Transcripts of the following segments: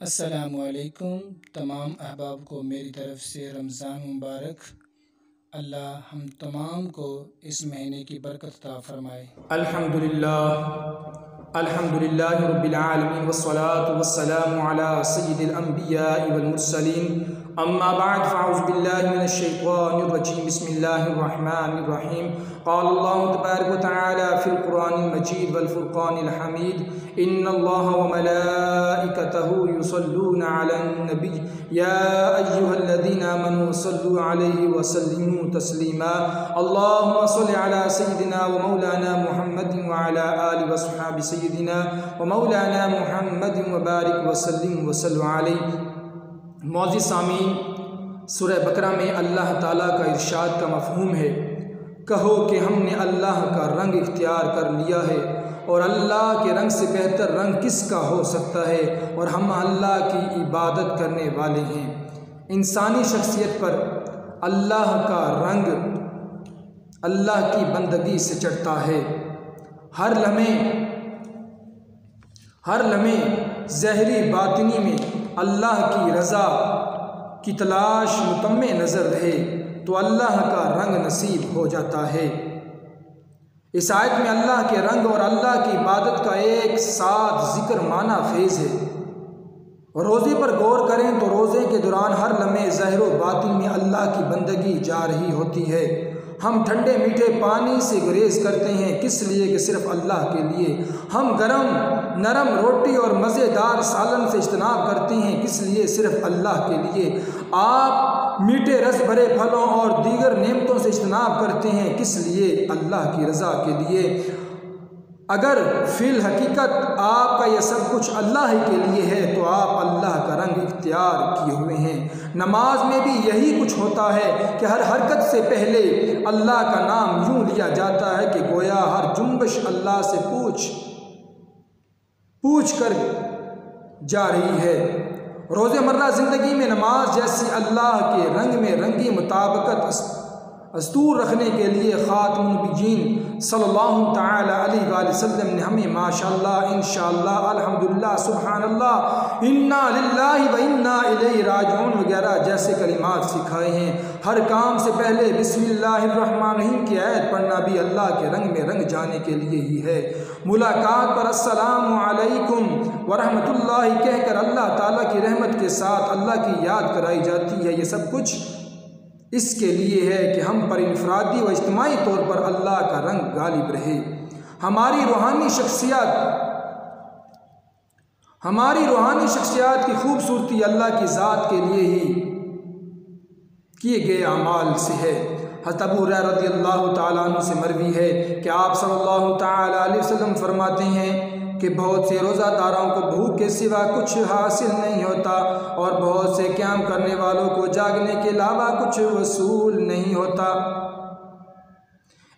अस्सलामुअलैकुम। तमाम अहबाब को मेरी तरफ़ से रमज़ान मुबारक। अल्लाह हम तमाम को इस महीने की बरकत अता फ़रमाए। अल्हम्दुलिल्लाह रब्बिल आलमीन वस्सलातु वस्सलामु अला सय्यिदिल अंबिया वल मुरसलीन अम्मा बअद फ़अऊज़ु बिल्लाहि मिनश शैतानिर रजीम बिस्मिल्लाहिर रहमानिर रहीम क़ाल अल्लाहु तबारक व तआला फ़िल क़ुरआनिल मजीद वल फ़ुरक़ानिल हमीद इन्नल्लाहा व मलाइकतहु युसल्लूना अलन नबी या अय्युहल्लज़ीना आमनू सल्लु अलैहि व सल्लिमू तस्लीमा अल्लाहुम्मा सल्लि अला सय्यिदिना व मौलाना मुहम्मदिन व अला आलि व अस्हाबि सय्यिदिना व मौलाना मुहम्मदिन व बारिक व सल्लिम व सल्लु अलैहि। मौज़िज़ सामीन, सूरह बकरा में अल्लाह ताला का इरशाद का मफ़हूम है, कहो कि हमने अल्लाह का रंग इख्तियार कर लिया है और अल्लाह के रंग से बेहतर रंग किसका हो सकता है, और हम अल्लाह की इबादत करने वाले हैं। इंसानी शख्सियत पर अल्लाह का रंग अल्लाह की बंदगी से चढ़ता है। हर लम्हे ज़हरी बातिनी में अल्लाह की रज़ा की तलाश मुतम्मे नज़र रहे तो अल्लाह का रंग नसीब हो जाता है। इस आयत में अल्लाह के रंग और अल्लाह की इबादत का एक साथ जिक्र माना फेज़ है। रोज़े पर गौर करें तो रोज़े के दौरान हर लम्हे ज़ाहिर व बातिन में अल्लाह की बंदगी जा रही होती है। हम ठंडे मीठे पानी से गुरेज करते हैं, किस लिए कि सिर्फ़ अल्लाह के लिए। हम गरम नरम रोटी और मज़ेदार सालन से इज्तनाब करते हैं, किस लिए, सिर्फ़ अल्लाह के लिए। आप मीठे रस भरे फलों और दीगर नेमतों से इज्तनाब करते हैं, किस लिए, अल्लाह की रज़ा के लिए। अगर फ़िल हकीकत आपका यह सब कुछ अल्लाह ही के लिए है तो आप अल्लाह का रंग इख्तियार किए हुए हैं। नमाज में भी यही कुछ होता है कि हर हरकत से पहले अल्लाह का नाम यूँ लिया जाता है कि गोया हर जुम्बश अल्लाह से पूछ कर जा रही है। रोज़मर्रा ज़िंदगी में नमाज जैसी अल्लाह के रंग में रंगी मुताबिकत अस्तूर रखने के लिए खातमुन नबिय्यीन सल्लल्लाहु तआला अलैहि वसल्लम ने हमें माशाअल्लाह, इंशाअल्लाह, अल्हम्दुलिल्लाह, सुब्हानल्लाह, इन्ना लिल्लाहि व इन्ना इलैहि राजिऊन वगैरह जैसे कलिमात सिखाए हैं। हर काम से पहले बिस्मिल्लाहिर्रहमानिर्रहीम की आयत पढ़ना भी अल्लाह के रंग में रंग जाने के लिए ही है। मुलाकात पर अस्सलामु अलैकुम व रहमतुल्लाहि कहकर अल्लाह ताला की रहमत के साथ अल्लाह की याद कराई जाती है। ये सब कुछ इसके लिए है कि हम पर इनफरादी व इज्तिमाई तौर पर अल्लाह का रंग गालिब रहे। हमारी रूहानी शख्सियात की खूबसूरती अल्लाह की ज़ात के लिए ही किए गए अमाल से है। हज़रत अबू हुरैरा रज़ियल्लाहु ताला अन्हु से मरवी है कि आप सल्लल्लाहु ताला अलैहि वसल्लम फरमाते हैं कि बहुत से रोज़ादारों को भूख के सिवा कुछ हासिल नहीं होता और बहुत से क़याम करने वालों को जागने के अलावा कुछ वसूल नहीं होता।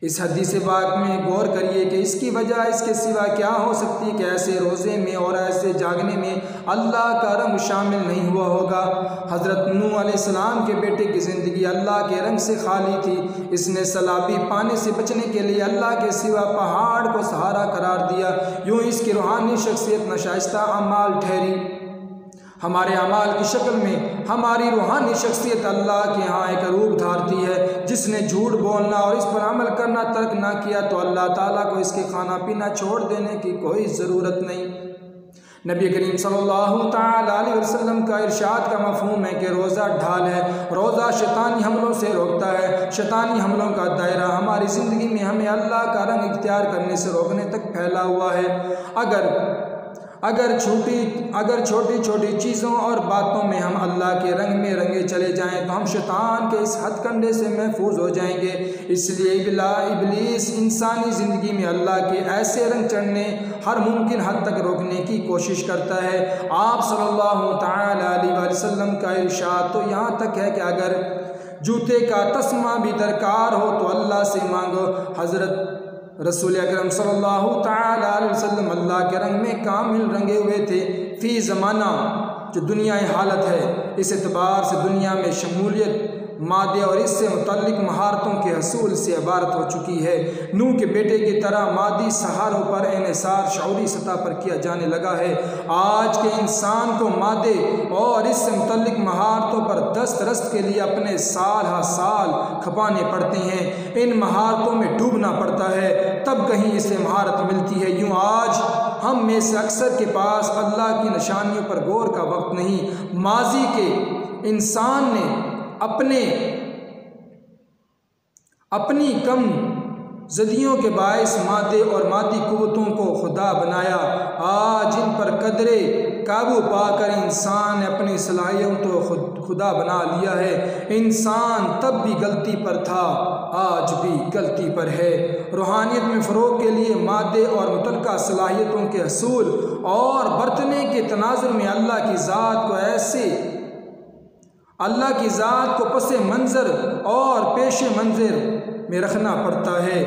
इस हदीस पाक में गौर करिए कि इसकी वजह इसके सिवा क्या हो सकती है कि ऐसे रोज़े में और ऐसे जागने में अल्लाह का रंग शामिल नहीं हुआ होगा। हज़रत नूह अलैहिस्सलाम के बेटे की ज़िंदगी अल्लाह के रंग से खाली थी। इसने सैलाबी पानी से बचने के लिए अल्लाह के सिवा पहाड़ को सहारा करार दिया। यूँ इसकी रूहानी शख्सियत नशाइस्ता अमाल ठहरी। हमारे अमाल की शक्ल में हमारी रूहानी शख्सियत अल्लाह के यहाँ एक रूप धारती है। जिसने झूठ बोलना और इस पर अमल करना तर्क ना किया तो अल्लाह ताला को इसके खाना पीना छोड़ देने की कोई ज़रूरत नहीं। नबी करीम सल्लल्लाहु ताला अलैहि वसल्लम का इरशाद का मफ़हूम है कि रोज़ा ढाल है। रोज़ा शैतानी हमलों से रोकता है। शैतानी हमलों का दायरा हमारी ज़िंदगी में हमें अल्लाह का रंग इख्तियार करने से रोकने तक फैला हुआ है। अगर छोटी छोटी चीज़ों और बातों में हम अल्लाह के रंग में रंगे चले जाएं तो हम शैतान के इस हथकंडे से महफूज हो जाएंगे। इसलिए इब्लीस इंसानी ज़िंदगी में अल्लाह के ऐसे रंग चढ़ने हर मुमकिन हद तक रोकने की कोशिश करता है। आप सल्लल्लाहु ताला अलैहि वसल्लम का इरशाद तो यहाँ तक है कि अगर जूते का तस्मा भी दरकार हो तो अल्लाह से मांगो। हज़रत रसूल अकरम सल्लल्लाहु ताला अलैहि वसल्लम अल्लाह के रंग में कामिल रंगे हुए थे। फ़ी ज़माना जो दुनियाई हालत है, इस एतबार से दुनिया में शमूलियत मादे और इससे मुतल्लिक महारतों के हसूल से इबारत हो चुकी है। नूह के बेटे की तरह मादी सहारों पर इन्हिसार शऊरी सतह पर किया जाने लगा है। आज के इंसान को मादे और इससे मुतल्लिक महारतों पर दस्त रस्त के लिए अपने साल हा साल खपाने पड़ते हैं। इन महारतों में डूबना पड़ता है, तब कहीं इसे महारत मिलती है। यूँ आज हम में से अक्सर के पास अल्लाह की निशानियों पर गौर का वक्त नहीं। माजी के इंसान ने अपनी कम ज़दियों के बायस मादे और मादी कुव्वतों को खुदा बनाया। आज इन पर कदरे काबू पाकर इंसान ने अपनी सलाहियतों को खुदा बना लिया है। इंसान तब भी गलती पर था, आज भी गलती पर है। रूहानियत में फ़रोग़ के लिए मादे और मुतल्लिक़ा सलाहियतों के हसूल और बरतने के तनाज़ुर में अल्लाह की ज़ात को पस मंज़र और पेश मंज़र में रखना पड़ता है।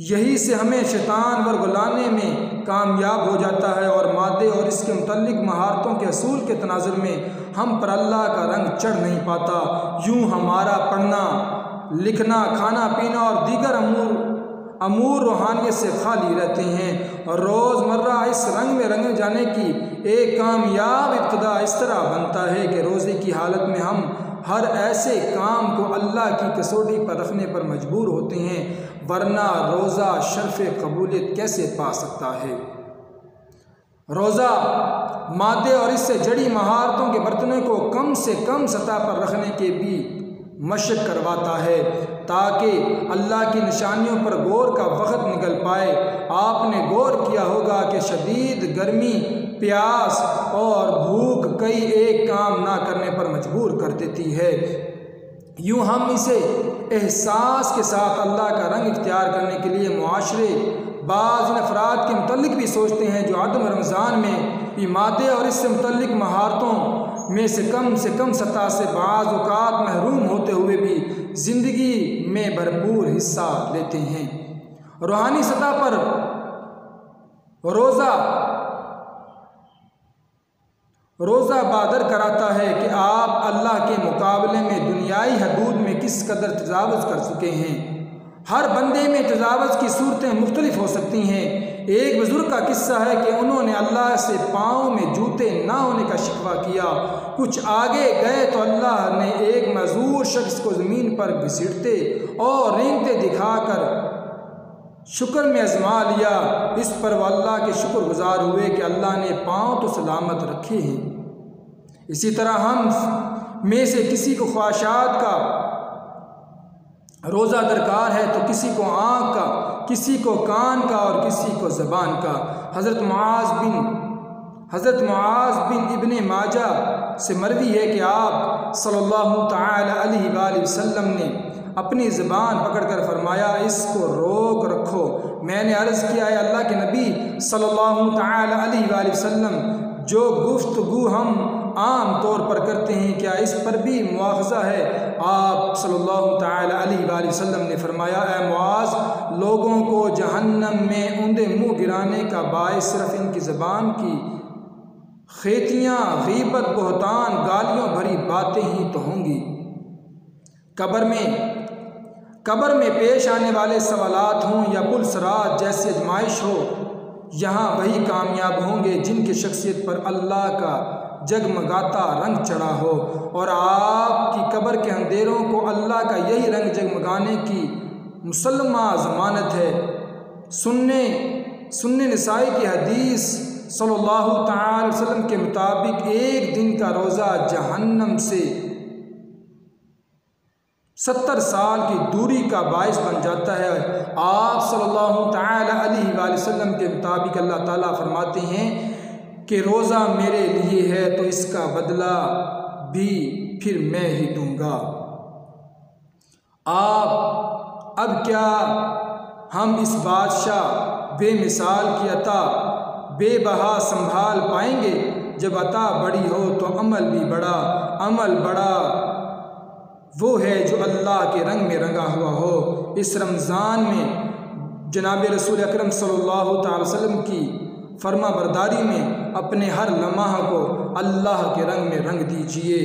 यही से हमें शैतान वरगलाने में कामयाब हो जाता है और मादे और इसके मुतल्लिक महारतों के असूल के तनाज़ुर में हम पर अल्लाह का रंग चढ़ नहीं पाता। यूँ हमारा पढ़ना, लिखना, खाना पीना और दीगर अमूर रूहानियत से खाली रहते हैं और रोज़मर्रा इस रंग में रंगे जाने की एक कामयाब इब्तिदा इस तरह बनता है कि रोज़े की हालत में हम हर ऐसे काम को अल्लाह की कसौटी पर रखने पर मजबूर होते हैं, वरना रोज़ा शर्फ़ कबूलियत कैसे पा सकता है। रोज़ा मादे और इससे जड़ी महारतों के बर्तनों को कम से कम सतह पर रखने के भी मशक करवाता है ताकि अल्लाह की निशानियों पर गौर का वक़्त निकल पाए। आपने गौर किया होगा कि शदीद गर्मी, प्यास और भूख कई एक काम ना करने पर मजबूर कर देती है। यूँ हम इसे एहसास के साथ अल्लाह का रंग इख्तियार करने के लिए मुआशरे बाज़ इन अफराद के मुतल्लिक भी सोचते हैं जो आदम रमज़ान में भी मादे और इससे मुतल्लिक महारतों में से कम सतह से बाज़ औक़ात महरूम होते हुए भी ज़िंदगी में भरपूर हिस्सा लेते हैं। रूहानी सतह पर रोज़ा बादर कराता है कि आप अल्लाह के मुकाबले में दुनियाई हदूद में किस कदर तजावुज़ कर चुके हैं। हर बंदे में तजावुज़ की सूरतें मुख्तलिफ हो सकती हैं। एक बुज़ुर्ग का किस्सा है कि उन्होंने अल्लाह से पाँव में जूते ना होने का शिकवा किया। कुछ आगे गए तो अल्लाह ने एक मज़ूर शख्स को ज़मीन पर घसीटते और रेंगते दिखाकर शुक्र में आज़मा लिया। इस पर वह अल्लाह के शुक्रगुज़ार हुए कि अल्लाह ने पाँव तो सलामत रखे हैं। इसी तरह हम में से किसी को ख्वाहिशात का रोज़ा दरकार है तो किसी को आँख का, किसी को कान का और किसी को ज़बान का। हज़रत मुआज़ बिन इब्ने माजा से मरवी है कि आप सल्लल्लाहु तआला अलैहि वसल्लम ने अपनी ज़बान पकड़कर फरमाया, इसको रोक रखो। मैंने अर्ज़ किया है अल्लाह के नबी सल्लल्लाहु तआला अलैहि वसल्लम, जो गुफ्तगू हम आम तौर पर करते हैं क्या इस पर भी मुआख़ज़ा है? आप सल्लल्लाहु तआला अलैहि वसल्लम ने फरमाया, ऐ मुआज़, लोगों को जहन्नम में ऊंधे मुँह गिराने का बायस सिर्फ़ इनकी ज़बान की खेतियाँ, गीबत, बहतान, गालियों भरी बातें ही तो होंगी। कब्र में पेश आने वाले सवालात हों या पुलसरात जैसी आजमाइश हो, यहाँ वही कामयाब होंगे जिनकी शख्सियत पर अल्लाह का जगमगाता रंग चढ़ा हो। और आपकी कब्र के अंधेरों को अल्लाह का यही रंग जगमगाने की मुसल्लमा ज़मानत है। सुन्ने निसाई की हदीस सल्लल्लाहु तआला अलैहि वसल्लम के मुताबिक एक दिन का रोज़ा जहन्नम से 70 साल की दूरी का बायस बन जाता है। आप सल्लल्लाहु तआला अलैहि वसल्लम के मुताबिक अल्लाह ताला फरमाते हैं कि रोज़ा मेरे लिए है तो इसका बदला भी फिर मैं ही दूंगा। अब क्या हम इस बादशाह बेमिसाल की अता बेबहा संभाल पाएंगे? जब अता बड़ी हो तो अमल भी बड़ा। अमल बड़ा वो है जो अल्लाह के रंग में रंगा हुआ हो। इस रमज़ान में जनाब रसूल अकरम सल्लल्लाहु तआला वसल्लम की फरमा बरदारी में अपने हर लम्हा को अल्लाह के रंग में रंग दीजिए।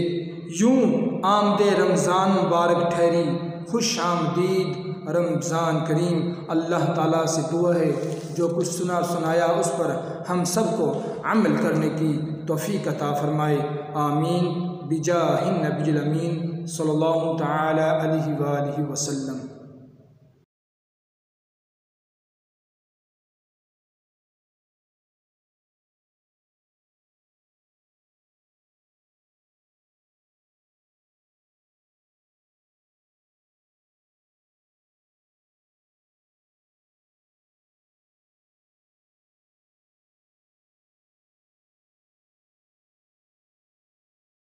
यूँ आमदे रमज़ान मुबारक ठहरी, खुश आमदीद रमज़ान करीम। अल्लाह ताला से दुआ है जो कुछ सुना सुनाया उस पर हम सब को अमल करने की तौफीक अता फ़रमाए। आमीन बिजाहिन नबील अमीन सल्लल्लाहु तआला अलैहि व आलिहि वसल्लम।